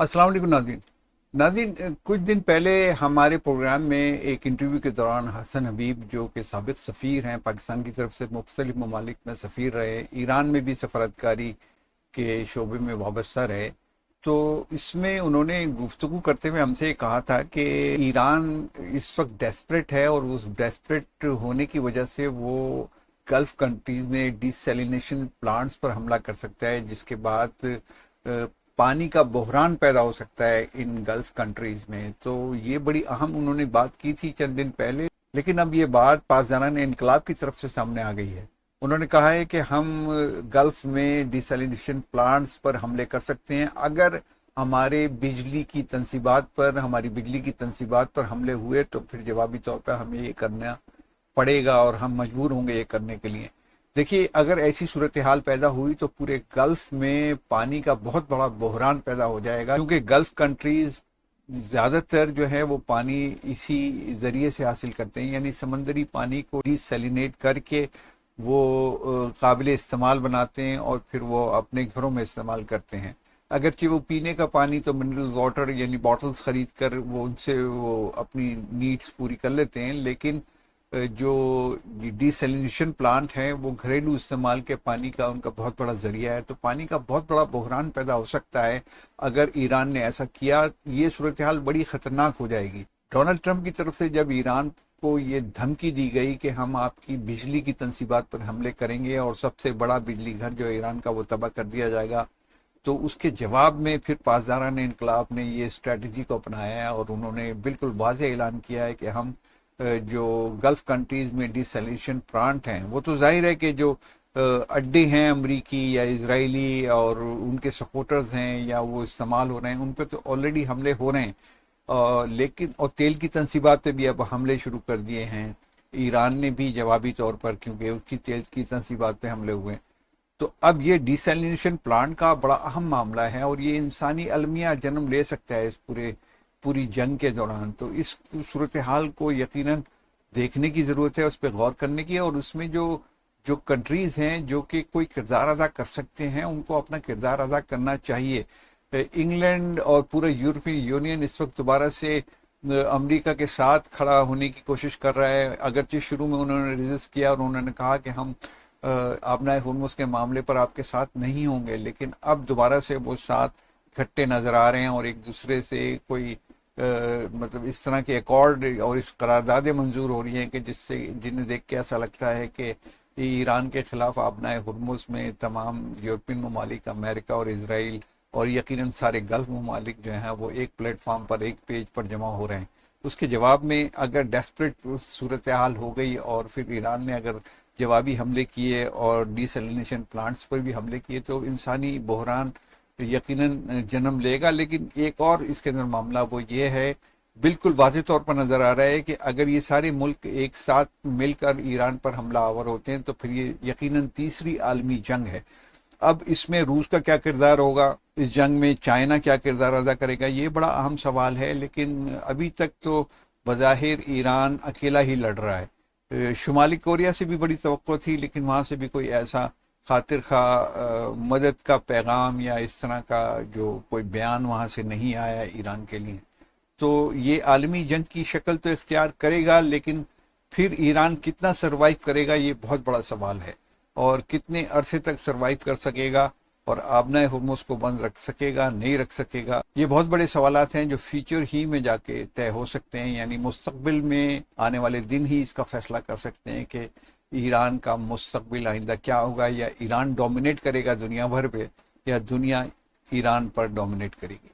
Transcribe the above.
अस्सलाम वालेकुम नाज़रीन। कुछ दिन पहले हमारे प्रोग्राम में एक इंटरव्यू के दौरान हसन हबीब, जो कि साबिक सफ़ीर हैं, पाकिस्तान की तरफ से मुख्तलिफ ममालिक में सफ़ीर रहे, ईरान में भी सफारतकारी के शोबे में वाबस्ता रहे, तो इसमें उन्होंने गुफ्तगू करते हुए हमसे कहा था कि ईरान इस वक्त डेस्परेट है और उस डेस्परेट होने की वजह से वो गल्फ़ कंट्रीज़ में डिसैलिनेशन प्लांट्स पर हमला कर सकता है, जिसके बाद पानी का बहरान पैदा हो सकता है इन गल्फ कंट्रीज में। तो ये बड़ी अहम उन्होंने बात की थी चंद दिन पहले, लेकिन अब ये बात पासदारान इनकलाब की तरफ से सामने आ गई है। उन्होंने कहा है कि हम गल्फ में डिसैलिनेशन प्लांट्स पर हमले कर सकते हैं अगर हमारे बिजली की तनसीबात पर हमारी बिजली की तनसीबात पर हमले हुए, तो फिर जवाबी तौर पर हमें ये करना पड़ेगा और हम मजबूर होंगे ये करने के लिए। देखिए, अगर ऐसी सूरत हाल पैदा हुई तो पूरे गल्फ में पानी का बहुत बड़ा बहरान पैदा हो जाएगा, क्योंकि गल्फ कंट्रीज ज़्यादातर जो है वो पानी इसी ज़रिए से हासिल करते हैं, यानी समंदरी पानी को डिसैलिनेट करके वो काबिल इस्तेमाल बनाते हैं और फिर वो अपने घरों में इस्तेमाल करते हैं। अगरचे वो पीने का पानी तो मिनरल वाटर यानी बॉटल्स खरीद कर वो उनसे वो अपनी नीड्स पूरी कर लेते हैं, लेकिन जो डिसैलिनेशन प्लांट है वो घरेलू इस्तेमाल के पानी का उनका बहुत बड़ा जरिया है। तो पानी का बहुत बड़ा बहरान पैदा हो सकता है अगर ईरान ने ऐसा किया। ये सूरत हाल बड़ी खतरनाक हो जाएगी। डोनाल्ड ट्रंप की तरफ से जब ईरान को ये धमकी दी गई कि हम आपकी बिजली की तनसीबात पर हमले करेंगे और सबसे बड़ा बिजली घर जो ईरान का वो तबाह कर दिया जाएगा, तो उसके जवाब में फिर पासदारान इनकलाब ने ये स्ट्रेटजी को अपनाया है और उन्होंने बिल्कुल वाज़ेह ऐलान किया है कि हम जो गल्फ कंट्रीज में डिसैलिनेशन प्लांट हैं, वो तो जाहिर है कि जो अड्डे हैं अमरीकी या इजरायली और उनके सपोर्टर्स हैं या वो इस्तेमाल हो रहे हैं, उन पर तो ऑलरेडी हमले हो रहे हैं। लेकिन और तेल की तनसीबात पे भी अब हमले शुरू कर दिए हैं ईरान ने भी जवाबी तौर पर, क्योंकि उसकी तेल की तनसीबात पे हमले हुए हैं। तो अब ये डिसैलिनेशन प्लांट का बड़ा अहम मामला है और ये इंसानी अलमिया जन्म ले सकता है इस पूरी जंग के दौरान। तो इस सूरत हाल को यकीनन देखने की ज़रूरत है, उस पर गौर करने की, और उसमें जो जो कंट्रीज़ हैं जो कि कोई किरदार अदा कर सकते हैं, उनको अपना किरदार अदा करना चाहिए। इंग्लैंड और पूरा यूरोपियन यूनियन इस वक्त दोबारा से अमेरिका के साथ खड़ा होने की कोशिश कर रहा है। अगरचे शुरू में उन्होंने रेजिस्ट किया और उन्होंने कहा कि हम आबनाए हुर्मुज़ के मामले पर आपके साथ नहीं होंगे, लेकिन अब दोबारा से वो साथ इकट्ठे नज़र आ रहे हैं और एक दूसरे से कोई मतलब इस तरह के अकॉर्ड और इस करारदादें मंजूर हो रही हैं कि जिससे जिन्हें देख के ऐसा लगता है कि ईरान के खिलाफ आबनाए हुर्मुज़ में तमाम यूरोपियन ममालिक, अमेरिका और इसराइल और यकीनन सारे गल्फ ममालिक जो हैं वो एक प्लेटफार्म पर, एक पेज पर जमा हो रहे हैं। उसके जवाब में अगर डेस्परेट सूरत हाल हो गई और फिर ईरान ने अगर जवाबी हमले किए और डिसैलिनेशन प्लांट्स पर भी हमले किए, तो इंसानी बहरान यकीनन जन्म लेगा। लेकिन एक और इसके अंदर मामला वो ये है, बिल्कुल वाज़ेह तौर पर नज़र आ रहा है कि अगर ये सारे मुल्क एक साथ मिलकर ईरान पर हमला आवर होते हैं तो फिर ये यकीनन तीसरी आलमी जंग है। अब इसमें रूस का क्या किरदार होगा, इस जंग में चाइना क्या किरदार अदा करेगा, ये बड़ा अहम सवाल है। लेकिन अभी तक तो बज़ाहिर ईरान अकेला ही लड़ रहा है। शुमाली कोरिया से भी बड़ी तवक्को थी, लेकिन वहाँ से भी कोई ऐसा खातिर खा मदद का पैगाम या इस तरह का जो कोई बयान वहाँ से नहीं आया ईरान के लिए। तो ये आलमी जंग की शक्ल तो इख्तियार करेगा, लेकिन फिर ईरान कितना सरवाइव करेगा ये बहुत बड़ा सवाल है, और कितने अरसे तक सरवाइव कर सकेगा और आबनाए हुर्मुज़ को बंद रख सकेगा, नहीं रख सकेगा। ये बहुत बड़े सवालात हैं जो फ्यूचर ही में जाके तय हो सकते हैं, यानी मुस्तकबिल में आने वाले दिन ही इसका फैसला कर सकते हैं कि ईरान का मुस्तकबिल आइंदा क्या होगा, या ईरान डोमिनेट करेगा दुनिया भर पे या दुनिया ईरान पर डोमिनेट करेगी।